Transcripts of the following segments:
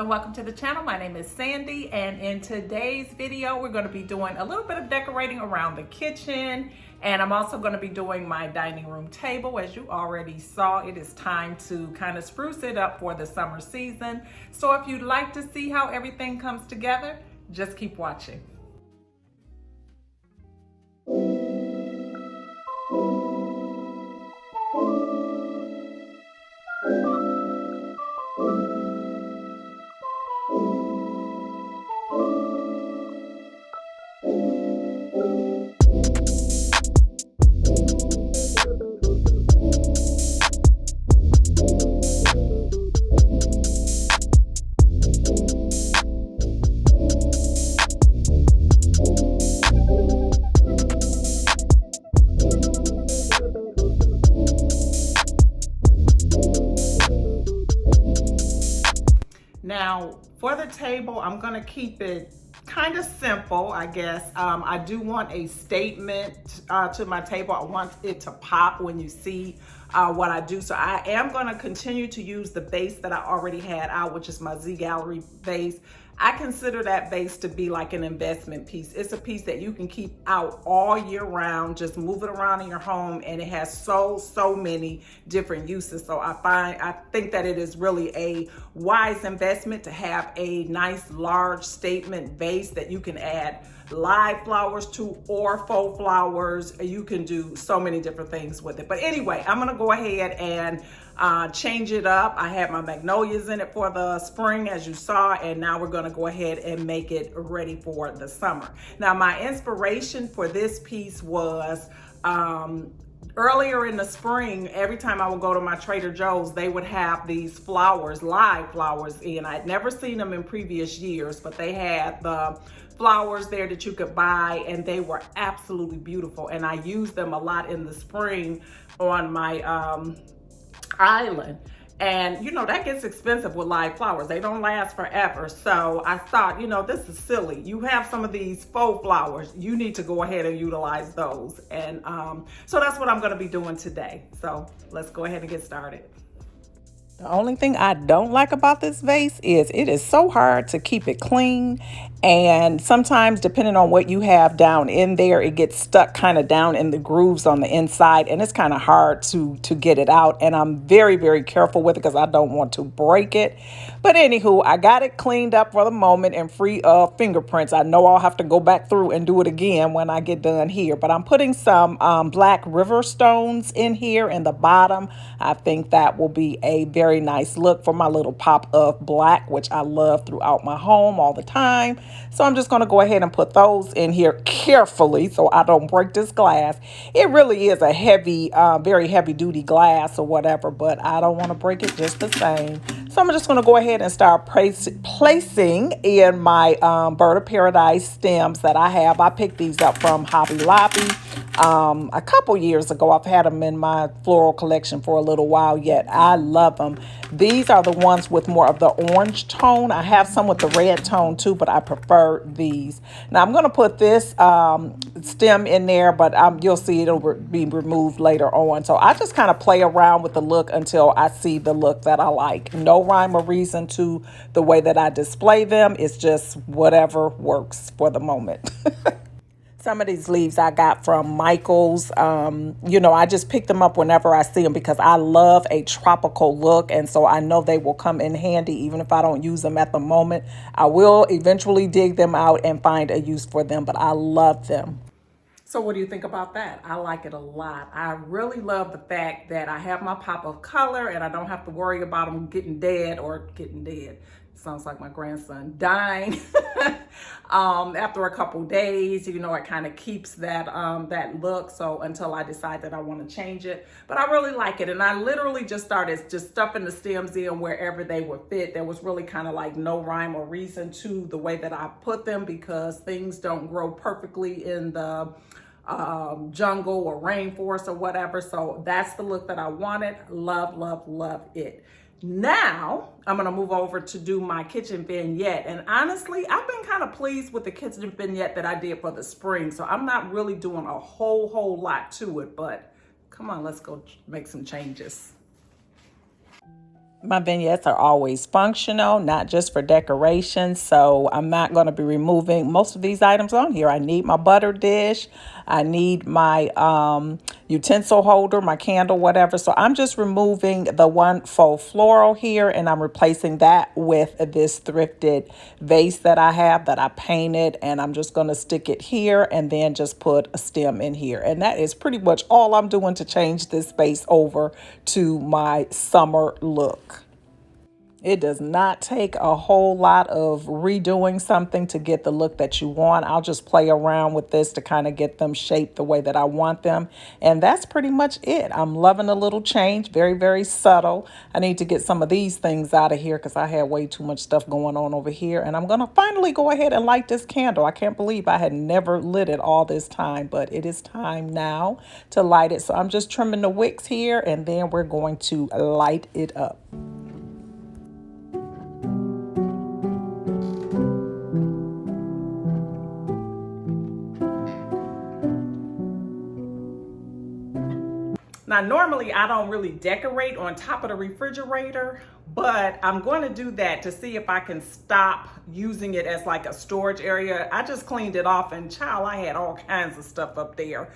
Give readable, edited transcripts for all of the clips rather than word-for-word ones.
Welcome to the channel. My name is Sandy, and in today's video we're going to be doing a little bit of decorating around the kitchen, and I'm also going to be doing my dining room table. As you already saw, it is time to kind of spruce it up for the summer season. So if you'd like to see how everything comes together, just keep watching. Now, for the table, I'm gonna keep it kind of simple, I guess. I do want a statement to my table. I want it to pop when you see what I do. So I am gonna continue to use the base that I already had out, which is my Z Gallerie base. I consider that base to be like an investment piece. It's a piece that you can keep out all year round, just move it around in your home, and it has so many different uses. So I think that it is really a wise investment to have a nice large statement vase that you can add live flowers to or faux flowers. You can do so many different things with it. But anyway, I'm gonna go ahead and change it up. I had my magnolias in it for the spring, as you saw, and now we're gonna go ahead and make it ready for the summer. Now, my inspiration for this piece was earlier in the spring. Every time I would go to my Trader Joe's, they would have these flowers, live flowers in. I'd never seen them in previous years, but they had the flowers there that you could buy, and they were absolutely beautiful. And I used them a lot in the spring on my island. And you know, that gets expensive with live flowers. They don't last forever. So I thought, you know, this is silly. You have some of these faux flowers, you need to go ahead and utilize those. And so that's what I'm going to be doing today. So let's go ahead and get started. The only thing I don't like about this vase is it is so hard to keep it clean, and sometimes depending on what you have down in there, it gets stuck kind of down in the grooves on the inside, and it's kind of hard to get it out. And I'm very careful with it because I don't want to break it. But anywho, I got it cleaned up for the moment and free of fingerprints. I know I'll have to go back through and do it again when I get done here, but I'm putting some black river stones in here in the bottom. I think that will be a very nice look for my little pop of black, which I love throughout my home all the time. So I'm just going to go ahead and put those in here carefully so I don't break this glass. It really is a heavy, very heavy duty glass or whatever, but I don't want to break it just the same. So I'm just going to go ahead and start placing in my Bird of Paradise stems that I have. I picked these up from Hobby Lobby a couple years ago. I've had them in my floral collection for a little while yet. I love them. These are the ones with more of the orange tone. I have some with the red tone too, but I prefer these. Now I'm going to put this stem in there, but you'll see it'll be removed later on. So I just kind of play around with the look until I see the look that I like. No rhyme or reason to the way that I display them. It's just whatever works for the moment. Some of these leaves I got from Michael's. You know, I just pick them up whenever I see them because I love a tropical look. And so I know they will come in handy even if I don't use them at the moment. I will eventually dig them out and find a use for them, but I love them. So what do you think about that? I like it a lot. I really love the fact that I have my pop of color and I don't have to worry about them getting dead or getting dead. Sounds like my grandson dying after a couple days. You know, it kind of keeps that that look. So until I decide that I want to change it, but I really like it. And I literally just started just stuffing the stems in wherever they would fit. There was really kind of like no rhyme or reason to the way that I put them, because things don't grow perfectly in the jungle or rainforest or whatever. So that's the look that I wanted. Love, love, love it. Now I'm gonna move over to do my kitchen vignette, and honestly I've been kind of pleased with the kitchen vignette that I did for the spring, so I'm not really doing a whole lot to it, but come on, let's go make some changes. My vignettes are always functional, not just for decoration. So I'm not going to be removing most of these items on here. I need my butter dish. I need my utensil holder, my candle, whatever. So I'm just removing the one faux floral here, and I'm replacing that with this thrifted vase that I have that I painted. And I'm just going to stick it here and then just put a stem in here. And that is pretty much all I'm doing to change this space over to my summer look. It does not take a whole lot of redoing something to get the look that you want. I'll just play around with this to kind of get them shaped the way that I want them. And that's pretty much it. I'm loving a little change. Very, very subtle. I need to get some of these things out of here because I had way too much stuff going on over here. And I'm going to finally go ahead and light this candle. I can't believe I had never lit it all this time, but it is time now to light it. So I'm just trimming the wicks here, and then we're going to light it up. Now, normally I don't really decorate on top of the refrigerator, but I'm going to do that to see if I can stop using it as like a storage area. I just cleaned it off, and child, I had all kinds of stuff up there.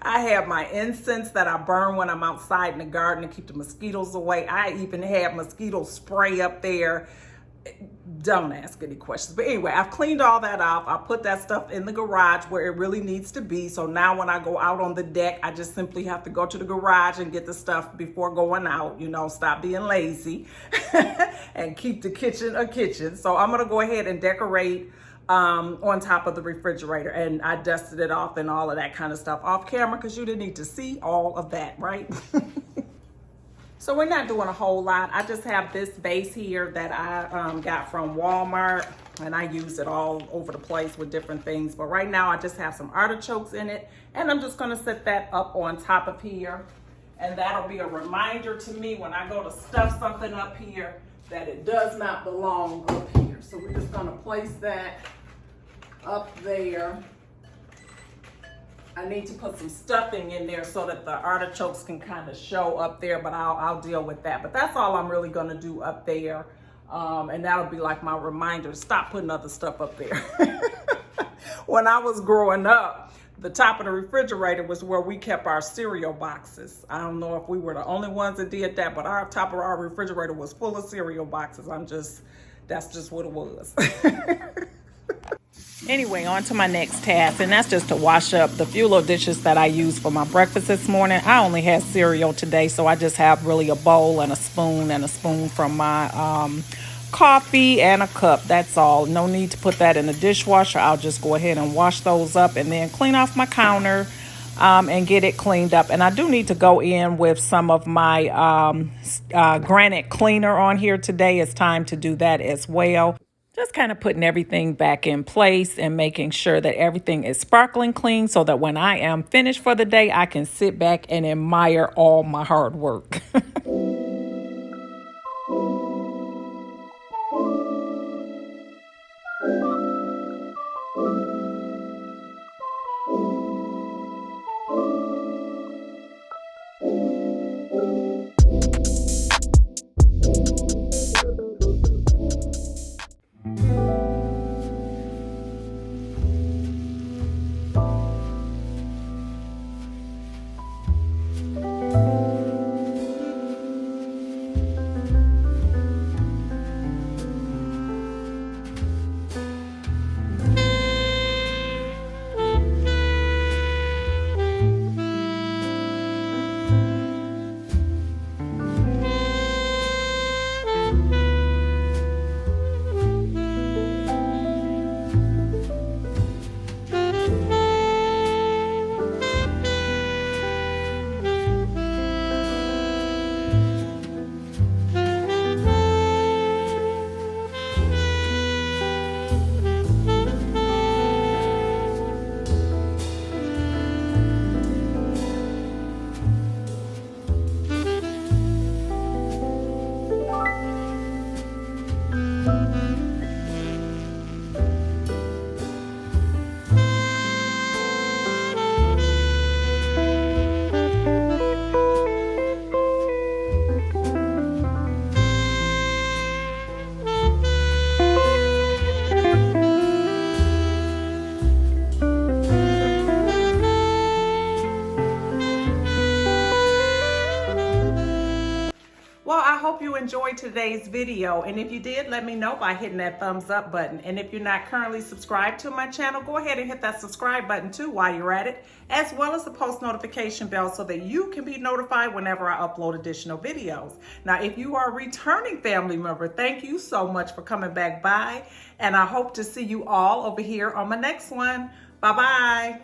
I have my incense that I burn when I'm outside in the garden to keep the mosquitoes away. I even have mosquito spray up there. Don't ask any questions. But anyway, I've cleaned all that off. I put that stuff in the garage where it really needs to be. So now when I go out on the deck, I just simply have to go to the garage and get the stuff before going out. You know, stop being lazy and keep the kitchen a kitchen. So I'm going to go ahead and decorate on top of the refrigerator. And I dusted it off and all of that kind of stuff off camera because you didn't need to see all of that, right? So we're not doing a whole lot. I just have this vase here that I got from Walmart, and I use it all over the place with different things. But right now I just have some artichokes in it, and I'm just gonna set that up on top of here. And that'll be a reminder to me when I go to stuff something up here that it does not belong up here. So we're just gonna place that up there. I need to put some stuffing in there so that the artichokes can kind of show up there, but I'll deal with that. But that's all I'm really gonna do up there. And that'll be like my reminder to stop putting other stuff up there. When I was growing up, the top of the refrigerator was where we kept our cereal boxes. I don't know if we were the only ones that did that, but our top of our refrigerator was full of cereal boxes. That's just what it was. Anyway, on to my next task, and that's just to wash up the few little dishes that I used for my breakfast this morning. I only had cereal today, so I just have really a bowl and a spoon from my coffee and a cup. That's all. No need to put that in the dishwasher. I'll just go ahead and wash those up and then clean off my counter and get it cleaned up. And I do need to go in with some of my granite cleaner on here today. It's time to do that as well. Just kind of putting everything back in place and making sure that everything is sparkling clean so that when I am finished for the day, I can sit back and admire all my hard work. Well, I hope you enjoyed today's video, and if you did, let me know by hitting that thumbs up button. And if you're not currently subscribed to my channel, go ahead and hit that subscribe button too while you're at it, as well as the post notification bell so that you can be notified whenever I upload additional videos. Now, if you are a returning family member, thank you so much for coming back by, and I hope to see you all over here on my next one. Bye-bye.